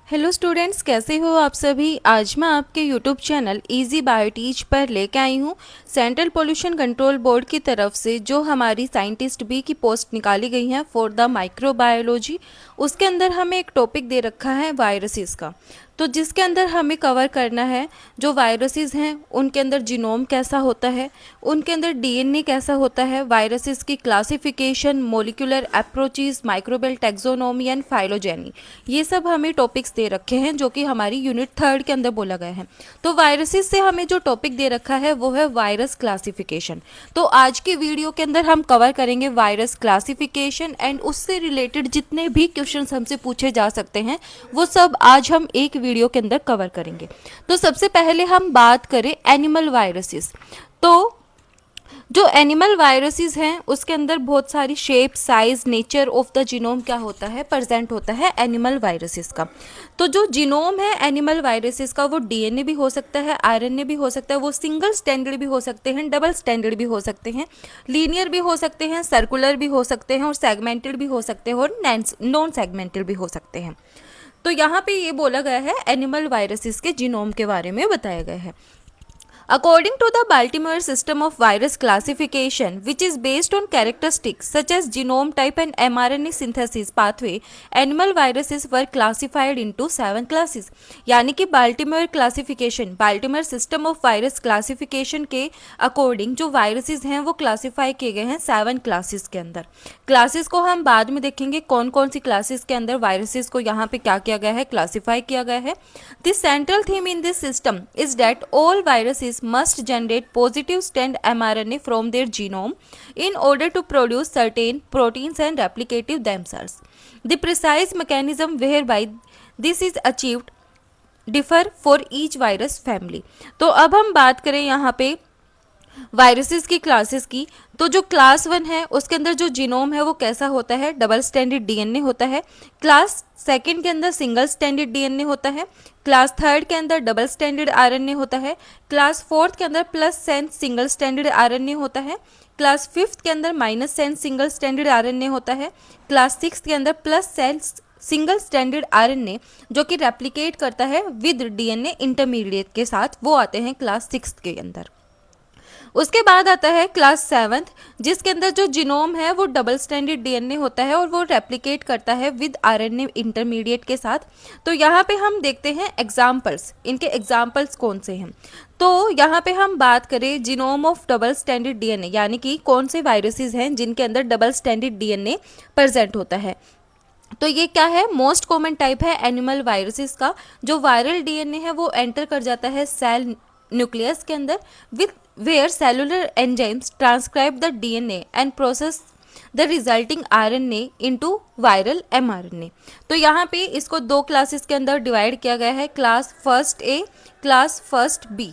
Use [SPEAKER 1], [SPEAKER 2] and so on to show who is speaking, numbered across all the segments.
[SPEAKER 1] Hello students, कैसे हो आप सभी। आज मैं आपके यूट्यूब चैनल इजी बायोटीच पर लेके आई हूँ सेंट्रल पोल्यूशन कंट्रोल बोर्ड की तरफ से जो हमारी साइंटिस्ट बी की पोस्ट निकाली गई है फॉर द माइक्रोबायोलॉजी। उसके अंदर हमें एक टॉपिक दे रखा है वायरसेस का, तो जिसके अंदर हमें कवर करना है जो वायरसेस हैं उनके अंदर जीनोम कैसा होता है, उनके अंदर डीएनए कैसा होता है, वायरसेस की classification, molecular approaches, microbial taxonomy and phylogeny, ये सब हमें टॉपिक्स दे रखे हैं जो कि हमारी यूनिट 3 के अंदर बोला गया है। तो वायरसेस से हमें जो टॉपिक दे रखा है वो है वायरस क्लासिफिकेशन। तो आज की वीडियो के अंदर हम कवर करेंगे वायरस क्लासिफिकेशन एंड उससे रिलेटेड जितने भी क्वेश्चंस हमसे पूछे जा सकते हैं वो सब आज हम एक वीडियो के अंदर कवर करेंगे। तो सबसे पहले हम बात करें एनिमल वायरसेस। तो जो एनिमल वायरसेस हैं उसके अंदर बहुत सारी shape, size, nature of the genome क्या होता है, प्रेजेंट होता है एनिमल वायरसेस का। तो जो जीनोम है एनिमल वायरसेस का वो डीएनए भी हो सकता है, आरएनए भी हो सकता है, वो सिंगल स्टैंडर्ड भी हो सकते हैं, डबल स्टैंडर्ड भी हो सकते हैं, लीनियर भी हो सकते हैं, सर्कुलर भी हो सकते हैं और सेगमेंटेड भी हो सकते हैं और नॉन सेगमेंटेड भी हो सकते हैं। तो यहाँ पे ये बोला गया है एनिमल वायरसेस के जीनोम के बारे में बताया गया है। According to the Baltimore system of virus classification, which is based on characteristics such as genome type and mRNA synthesis pathway, animal viruses were classified into 7 classes। यानी कि Baltimore classification, Baltimore system of virus classification के according जो viruses हैं वो classify किए गए हैं 7 classes के अंदर। क्लासेस को हम बाद में देखेंगे कौन कौन सी क्लासेस के अंदर वायरसेस को यहाँ पे क्या किया गया है, क्लासीफाई किया गया है। The central theme in this system is that all viruses must generate positive strand mRNA from their genome in order to produce certain proteins and replicate themselves. The precise mechanism whereby this is achieved differ for each virus family। तो अब हम बात करें यहाँ पे viruses की classes की, तो जो क्लास 1 है उसके अंदर जो जीनोम है वो कैसा होता है, डबल स्टैंडर्ड डीएनए होता है। क्लास 2 के अंदर सिंगल स्टैंडर्ड डीएनए होता है। क्लास 3 के अंदर डबल स्टैंडर्ड आरएनए होता है। क्लास 4 के अंदर plus sense single standard RNA होता है। क्लास 5 के अंदर minus sense single standard RNA होता है। क्लास 6 के अंदर plus sense single standard RNA जो कि रेप्लिकेट करता है विद डीएनए इंटरमीडिएट के साथ, वो आते हैं क्लास 6 के अंदर। उसके बाद आता है क्लास 7 जिसके अंदर जो जीनोम है वो डबल स्टैंडर्ड डीएनए होता है और वो रेप्लिकेट करता है विद आरएनए इंटरमीडिएट के साथ। तो यहाँ पे हम देखते हैं एग्जाम्पल्स, इनके एग्जाम्पल्स कौन से हैं। तो यहाँ पे हम बात करें genome of double standard DNA, यानी कि कौन से वायरसेस हैं जिनके अंदर डबल स्टैंडर्ड डीएनए प्रेजेंट होता है। तो ये क्या है, मोस्ट कॉमन टाइप है एनिमल वायरसेस का। जो वायरल डीएनए है वो एंटर कर जाता है सेल न्यूक्लियस के अंदर with where cellular enzymes transcribe the DNA and process the resulting RNA into viral mRNA। तो यहाँ पे इसको 2 क्लासेस के अंदर डिवाइड किया गया है, class first A, class first B.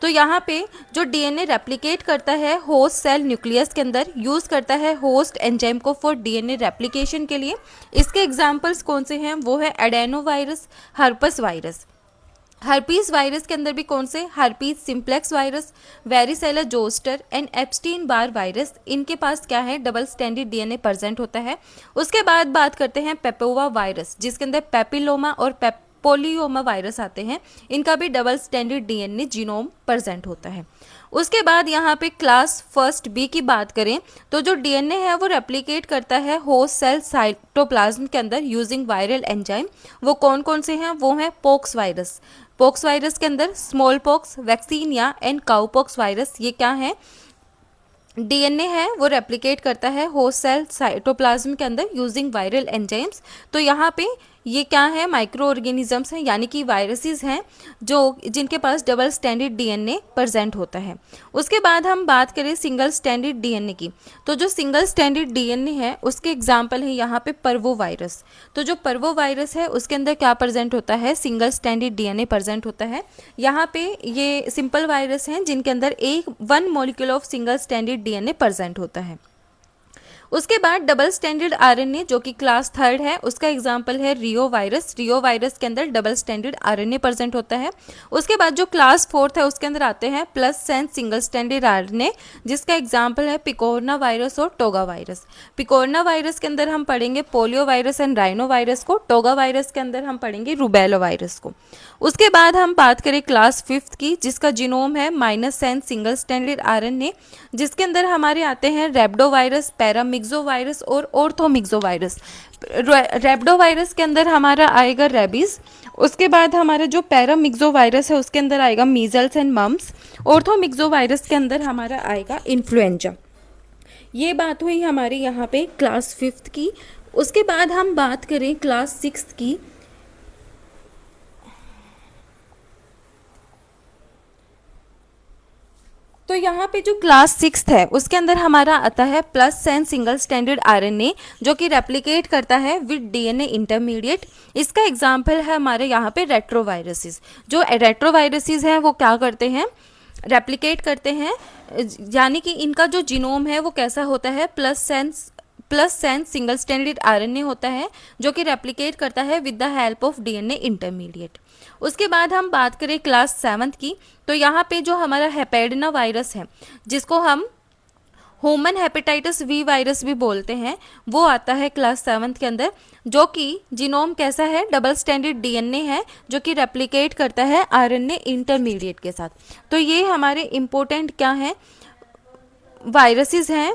[SPEAKER 1] तो यहाँ पे जो डीएनए रेप्लिकेट करता है होस्ट सेल न्यूक्लियस के अंदर, यूज़ करता है होस्ट एंजाइम को फॉर डीएनए रेप्लिकेशन के लिए। इसके एग्जाम्पल्स कौन से हैं, वो है adeno virus, herpes virus. Herpes virus के अंदर भी कौन से, herpes simplex virus, varicella zoster and Epstein Barr virus, इनके पास क्या है, डबल स्टैंडर्ड डीएनए प्रेजेंट होता है। उसके बाद बात करते हैं पेपोवा वायरस जिसके अंदर पेपिलोमा और पोलियोमा वायरस आते हैं, इनका भी double standard DNA genome present होता है। उसके बाद यहाँ पे क्लास फर्स्ट बी की बात करें तो जो डीएनए है वो रेप्लिकेट करता है होस्ट सेल साइटोप्लाज्म के अंदर यूजिंग वायरल एंजाइम। वो कौन कौन से हैं, वो हैं पोक्स वायरस। पोक्स वायरस के अंदर small pox, vaccinia and cowpox virus, ये क्या है, डीएनए है वो रेप्लिकेट करता है होस्ट सेल साइटोप्लाज्म के अंदर यूजिंग वायरल एंजाइम्स। तो यहाँ पे ये क्या है, माइक्रो ऑर्गेनिजम्स हैं, यानी कि वायरसेस हैं जो जिनके पास डबल स्टैंडर्ड डीएनए प्रेजेंट होता है। उसके बाद हम बात करें सिंगल स्टैंडर्ड डीएनए की, तो जो सिंगल स्टैंडर्ड डीएनए है उसके एग्जाम्पल है यहाँ पे पर्वो वायरस। तो जो पर्वो वायरस है उसके अंदर क्या प्रेजेंट होता है, सिंगल स्टैंडर्ड डीएनए प्रेजेंट होता है। यहाँ पे ये सिंपल वायरस हैं जिनके अंदर 1 molecule of single standard DNA present होता है। उसके बाद डबल स्टैंडर्ड आरएनए जो कि क्लास थर्ड है, उसका एग्जाम्पल है रियो वायरस। रियो वायरस के अंदर डबल स्टैंडर्ड आरएनए प्रेजेंट होता है। उसके बाद जो क्लास फोर्थ है उसके अंदर आते हैं plus sense single standard RNA, जिसका एग्जाम्पल है पिकोरना वायरस और टोगा वायरस। पिकोरना वायरस के अंदर हम पढ़ेंगे polio virus and rhino virus को, टोगा वायरस के अंदर हम पढ़ेंगे रूबेला वायरस को। उसके बाद हम बात करें क्लास फिफ्थ की, जिसका जीनोम है minus sense single standard RNA, जिसके अंदर हमारे आते हैं रेब्डो वायरस, पैरामिक्सो वायरस और ऑर्थोमिक्सो वायरस। रेब्डो वायरस के अंदर हमारा आएगा रेबीज। उसके बाद हमारा जो पैरामिक्सो वायरस है उसके अंदर आएगा measles and mums. Orthomyxo virus के अंदर हमारा आएगा इन्फ्लुएंजा। ये बात हुई हमारी यहाँ पे क्लास फिफ्थ की। उसके बाद हम बात करें क्लास सिक्स्थ की, तो यहाँ पे जो क्लास सिक्स्थ है उसके अंदर हमारा आता है plus sense single standard RNA, जो कि रेप्लिकेट करता है विद डीएनए इंटरमीडिएट। इसका एग्जाम्पल है हमारे यहाँ पे रेट्रोवायरसेस। जो रेट्रोवायरसेस हैं वो क्या करते हैं, रेप्लिकेट करते हैं, यानी कि इनका जो जीनोम है वो कैसा होता है, plus sense single standard RNA होता है, जो कि रेप्लिकेट करता है with the help of DNA intermediate. उसके बाद हम बात करें क्लास सेवन्थ की, तो यहाँ पे जो हमारा हेपेडिना वायरस है, जिसको हम ह्यूमन हेपेटाइटिस वी वायरस भी बोलते हैं, वो आता है क्लास सेवन्थ के अंदर, जो कि जीनोम कैसा है, डबल स्टैंडर्ड डीएनए है, जो कि रेप्लिकेट करता है आरएनए इंटरमीडिएट के साथ। तो ये हमारे इम्पोर्टेंट क्या हैं, वायरसेस हैं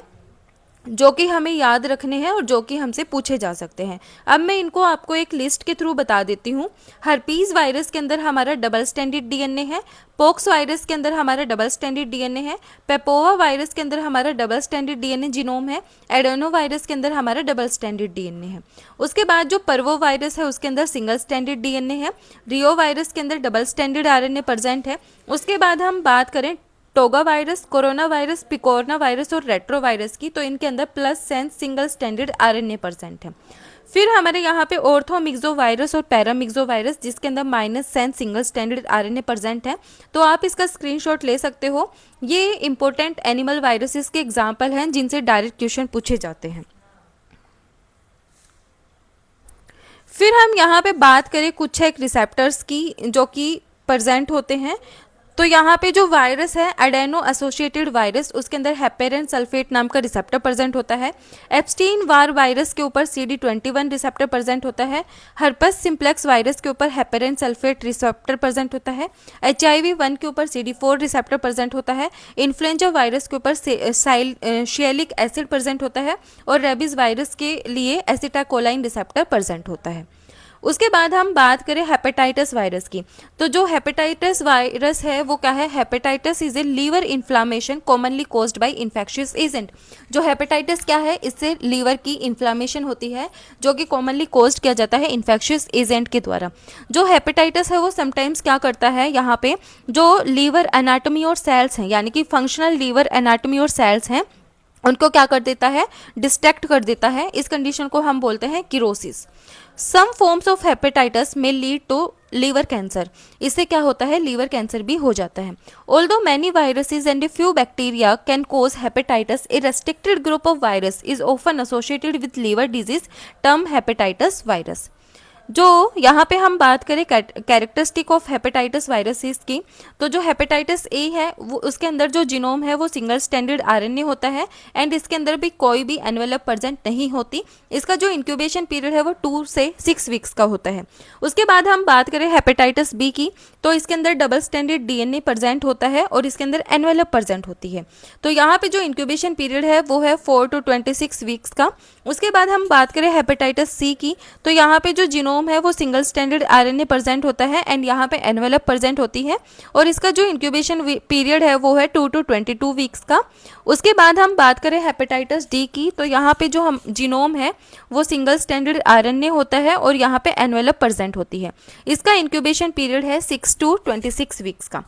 [SPEAKER 1] जो कि हमें याद रखने हैं और जो कि हमसे पूछे जा सकते हैं। अब मैं इनको आपको एक लिस्ट के थ्रू बता देती हूँ। हर्पीज वायरस के अंदर हमारा डबल स्टैंडर्ड डीएनए है, पोक्स वायरस के अंदर हमारा डबल स्टैंडर्ड डीएनए है, पेपोवा वायरस के अंदर हमारा डबल स्टैंडर्ड डीएनए जीनोम है, एडेनो वायरस के अंदर हमारा डबल स्टैंडर्ड डीएनए है। उसके बाद जो पर्वो वायरस है उसके अंदर सिंगल स्टैंडर्ड डीएनए है, रियो वायरस के अंदर डबल स्टैंडर्ड आरएनए प्रेजेंट है। उसके बाद हम बात करें toga virus, corona virus, picorna virus और रेट्रो वायरस की, तो इनके अंदर plus sense single standard RNA present है। फिर हमारे यहाँ पे ऑर्थोमिक्सो वायरस और पैरामिक्सो वायरस, जिसके अंदर minus sense single standard RNA present है। तो आप इसका स्क्रीनशॉट ले सकते हो। ये इंपॉर्टेंट एनिमल वायरसेस के एग्जाम्पल हैं जिनसे डायरेक्ट क्वेश्चन पूछे जाते हैं। फिर हम यहाँ पे बात करें कुछ एक रिसेप्टर्स की जो कि प्रेजेंट होते हैं। तो यहाँ पे जो वायरस है एडेनो एसोसिएटेड वायरस, उसके अंदर हेपेरिन सल्फेट नाम का रिसेप्टर प्रेजेंट होता है। एप्स्टीन वार वायरस के ऊपर CD21 रिसेप्टर प्रेजेंट होता है। हर्पस सिम्प्लेक्स वायरस के ऊपर हेपेरिन सल्फेट रिसेप्टर प्रेजेंट होता है। HIV-1 के ऊपर CD4 रिसेप्टर प्रेजेंट होता है। इन्फ्लुएंजा वायरस के ऊपर सियालिक एसिड प्रेजेंट होता है और रेबीज वायरस के लिए एसिटाकोलाइन रिसेप्टर प्रेजेंट होता है। उसके बाद हम बात करें हेपेटाइटिस वायरस की, तो जो हेपेटाइटिस वायरस है वो क्या है, hepatitis is a liver inflammation commonly caused by infectious agent. जो हेपेटाइटिस क्या है, इससे लीवर की इन्फ्लामेशन होती है जो कि कॉमनली कॉज्ड किया जाता है इन्फेक्शियस एजेंट के द्वारा। जो हेपेटाइटिस है वो समटाइम्स क्या करता है, यहाँ पे जो लीवर एनाटॉमी और सेल्स हैं, यानी कि फंक्शनल लीवर एनाटॉमी और सेल्स हैं, उनको क्या कर देता है, डिस्ट्रैक्ट कर देता है। इस कंडीशन को हम बोलते हैं किरोसिस। सम फॉर्म्स ऑफ हेपेटाइटिस में लीड टू लीवर कैंसर। इससे क्या होता है, लीवर कैंसर भी हो जाता है। Although many viruses and few bacteria can cause hepatitis, a restricted group of virus is often associated with liver disease term hepatitis virus. जो यहाँ पे हम बात करें कैरेक्टरिस्टिक ऑफ हेपेटाइटिस वायरसेस की, तो जो हेपेटाइटिस ए है वो उसके अंदर जो जीनोम है वो सिंगल स्टैंडर्ड आरएनए होता है एंड इसके अंदर भी कोई भी एनवेलप प्रेजेंट नहीं होती। इसका जो इंक्यूबेशन पीरियड है वो 2 से 6 वीक्स का होता है। उसके बाद हम बात करें हेपेटाइटिस बी की, तो इसके अंदर डबल स्टैंडर्ड डीएनए प्रेजेंट होता है और इसके अंदर एनवेलप प्रेजेंट होती है। तो यहाँ पे जो इंक्यूबेशन पीरियड है वो है 4 to 26 वीक्स का। उसके बाद हम बात करें हेपेटाइटिस सी की, तो यहाँ पे जो जीनोम है वो सिंगल स्टैंडर्ड आरएनए प्रेजेंट होता है एंड यहाँ पे एनवेलप प्रेजेंट होती है और इसका जो इंक्यूबेशन पीरियड है वो है 2 to 22 वीक्स का। उसके बाद हम बात करें हेपेटाइटिस डी की, तो यहाँ पे जो हम जीनोम है वो सिंगल स्टैंडर्ड आरएनए होता है और यहाँ पे एनवेलप प्रेजेंट होती है। इसका इंक्यूबेशन पीरियड है 6 to 26 वीक्स का।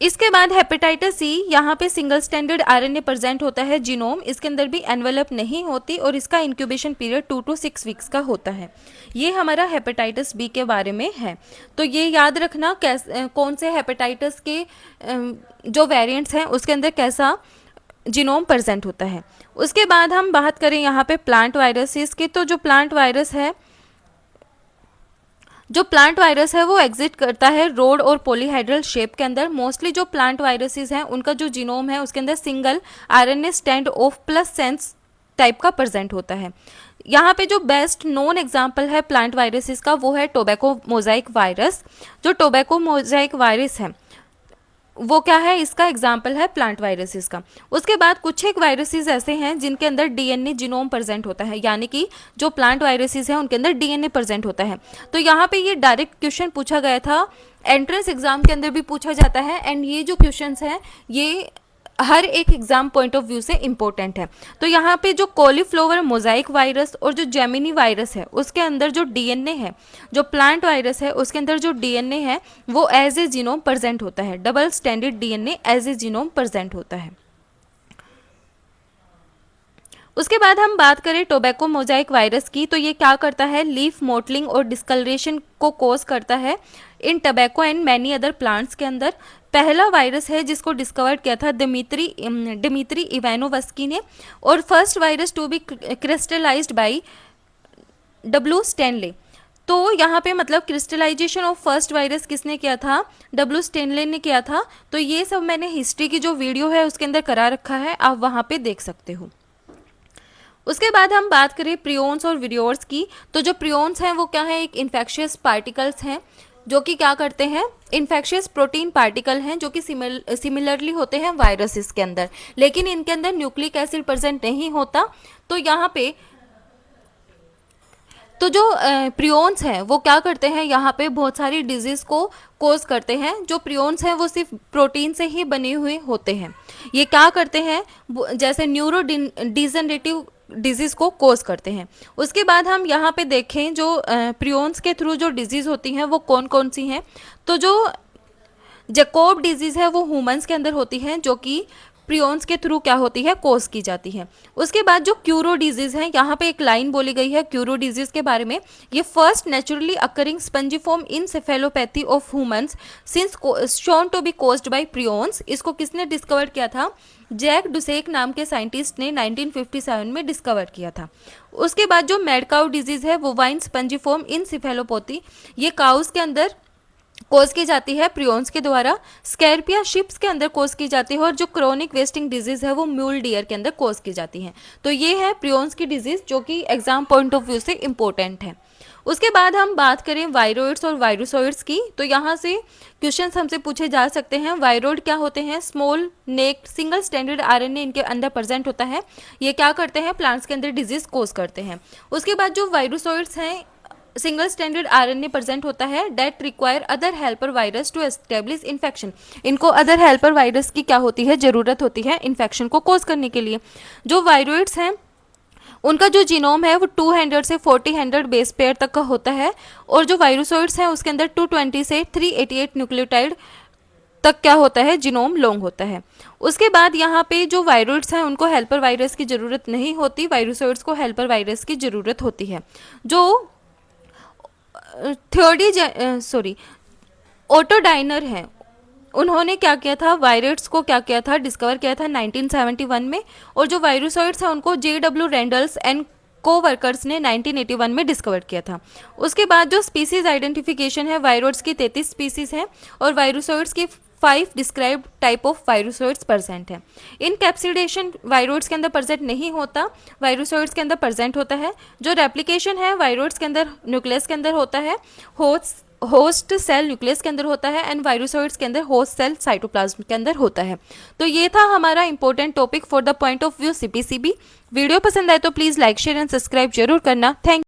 [SPEAKER 1] इसके बाद हेपेटाइटिस सी, यहाँ पे सिंगल स्टैंडर्ड आरएनए प्रेजेंट होता है जीनोम, इसके अंदर भी एनवेलप नहीं होती और इसका इंक्यूबेशन पीरियड 2 to 6 वीक्स का होता है। ये हमारा हेपेटाइटिस बी के बारे में है। तो ये याद रखना कौन से हेपेटाइटिस के जो वेरिएंट्स हैं उसके अंदर कैसा जीनोम प्रेजेंट होता है। उसके बाद हम बात करें यहाँ पे प्लांट वायरसेस की, तो जो प्लांट वायरस है वो एग्जिट करता है रोड और पॉलीहाइड्रल शेप के अंदर। मोस्टली जो प्लांट वायरसेस हैं उनका जो जीनोम है उसके अंदर single RNA stand of plus sense type का प्रेजेंट होता है। यहाँ पे जो बेस्ट नोन एग्जाम्पल है प्लांट वायरसेस का वो है टोबैको मोजाइक वायरस। जो टोबैको मोजाइक वायरस है वो क्या है, इसका एग्जाम्पल है प्लांट वायरसेस का। उसके बाद कुछ एक वायरसेस ऐसे हैं जिनके अंदर डीएनए जीनोम प्रेजेंट होता है, यानी कि जो प्लांट वायरसेस हैं उनके अंदर डीएनए प्रेजेंट होता है। तो यहाँ पे ये डायरेक्ट क्वेश्चन पूछा गया था, एंट्रेंस एग्जाम के अंदर भी पूछा जाता है, एंड ये जो क्वेश्चंस हैं ये हर एक एग्जाम पॉइंट ऑफ व्यू से इम्पोर्टेंट है। तो यहाँ पे जो कॉलीफ्लावर मोजाइक वायरस और जो जेमिनी वायरस है उसके अंदर जो डीएनए है, जो प्लांट वायरस है उसके अंदर जो डीएनए है वो एज ए जीनोम प्रेजेंट होता है, double standard DNA as a genome present होता है। उसके बाद हम बात करें टोबैको मोजाइक वायरस की, तो ये क्या करता है, लीफ मोटलिंग और डिस्कलरेशन को कोज करता है in tobacco and many other plants के अंदर। पहला वायरस है जिसको डिस्कवर किया था दिमित्री इवानोवस्की ने, और first virus to be crystallised by W Stanley. तो यहाँ पे मतलब क्रिस्टलाइजेशन ऑफ फर्स्ट वायरस किसने किया था, डब्ल्यू स्टैनले ने किया था। तो ये सब मैंने हिस्ट्री की जो वीडियो है उसके अंदर करा रखा है, आप वहाँ पे देख सकते हो। उसके बाद हम बात करें प्रियोन्स और विरियोर्स की, तो जो प्रियोन्स हैं वो क्या है, एक इन्फेक्शियस पार्टिकल्स हैं जो कि क्या करते हैं, इन्फेक्शियस प्रोटीन पार्टिकल हैं जो कि सिमिलरली होते हैं वायरसेस के अंदर, लेकिन इनके अंदर न्यूक्लिक एसिड प्रेजेंट नहीं होता। तो यहाँ पे तो जो प्रियोन्स हैं वो क्या करते हैं, यहाँ पे बहुत सारी डिजीज़ को कोज करते हैं। जो प्रियोन्स हैं वो सिर्फ प्रोटीन से ही बने हुए होते हैं। ये क्या करते हैं, जैसे न्यूरो डिजनरेटिव डिजीज़ को कोज करते हैं। उसके बाद हम यहाँ पे देखें जो प्रियोन्स के थ्रू जो डिजीज़ होती हैं वो कौन कौन सी हैं। तो जो जैकोब डिजीज़ है वो ह्यूमंस के अंदर होती है, जो कि प्रियोन्स के थ्रू क्या होती है, कोज की जाती है। उसके बाद जो क्यूरो डिजीज़ है, यहाँ पे एक लाइन बोली गई है क्यूरो डिजीज़ के बारे में, ये first naturally occurring spongiform encephalopathy of humans since shown to be caused by prions. इसको किसने डिस्कवर किया था, जैक डुसेक नाम के साइंटिस्ट ने 1957 में डिस्कवर किया था। उसके बाद जो मैड काउ डिजीज़ है वो वाइन स्पंजिफॉर्म इंसेफेलोपैथी, ये काउस के अंदर कोज की जाती है प्रियोन्स के द्वारा। स्कैर्पिया शिप्स के अंदर कोज की जाती है, और जो क्रोनिक वेस्टिंग डिजीज है वो म्यूल डियर के अंदर कोज की जाती है। तो ये है प्रियोन्स की डिजीज जो कि एग्जाम पॉइंट ऑफ व्यू से इम्पोर्टेंट है। उसके बाद हम बात करें वायरोइड्स और वायरोसॉइड्स की, तो यहाँ से क्वेश्चंस हमसे पूछे जा सकते हैं। वायरोइड क्या होते हैं, स्मॉल नेक सिंगल स्टैंडर्ड आरएनए इनके अंदर प्रेजेंट होता है। ये क्या करते हैं, प्लांट्स के अंदर डिजीज कोज करते हैं। उसके बाद जो वायरोसॉइड्स हैं, सिंगल स्टैंडर्ड आरएनए प्रेजेंट होता है that require other helper virus to establish infection. इनको अदर हेल्पर वायरस की क्या होती है, जरूरत होती है इन्फेक्शन को कोज करने के लिए। जो वायरोइड्स हैं उनका जो जीनोम है वो 200 से 4000 बेस पेयर तक का होता है, और जो वायरोसॉइड्स हैं उसके अंदर 220 से 388 न्यूक्लियोटाइड तक क्या होता है, जीनोम लॉन्ग होता है। उसके बाद यहाँ पे जो वायरोइड्स हैं उनको हेल्पर वायरस की ज़रूरत नहीं होती, वायरोसॉइड्स को हेल्पर वायरस की ज़रूरत होती है। जो ऑटोडाइनर हैं, उन्होंने क्या किया था, वायरस को क्या किया था, डिस्कवर किया था 1971 में, और जो वायरोसॉइड्स हैं उनको JW रेंडल्स एंड कोवर्कर्स ने 1981 में डिस्कवर किया था। उसके बाद जो स्पीसीज आइडेंटिफिकेशन है, वायरोइड्स की 33 स्पीसीज हैं और वायरोसॉइड्स की 5 डिस्क्राइब्ड टाइप ऑफ वायरोसॉइड्स प्रेजेंट है। इन कैप्सिडेशन वायरोइड्स के अंदर प्रेजेंट नहीं होता, वायरोसॉइड्स के अंदर प्रेजेंट होता है। जो रेप्लिकेशन है वायरोइड्स के अंदर न्यूक्लियस के अंदर होता है, होस्ट सेल न्यूक्लियस के अंदर होता है, एंड वायरोसॉइड्स के अंदर होस्ट सेल साइटोप्लाज्म के अंदर होता है। तो ये था हमारा important topic for the point of view CPCB। Video पसंद आए तो please like share and subscribe जरूर करना। थैंक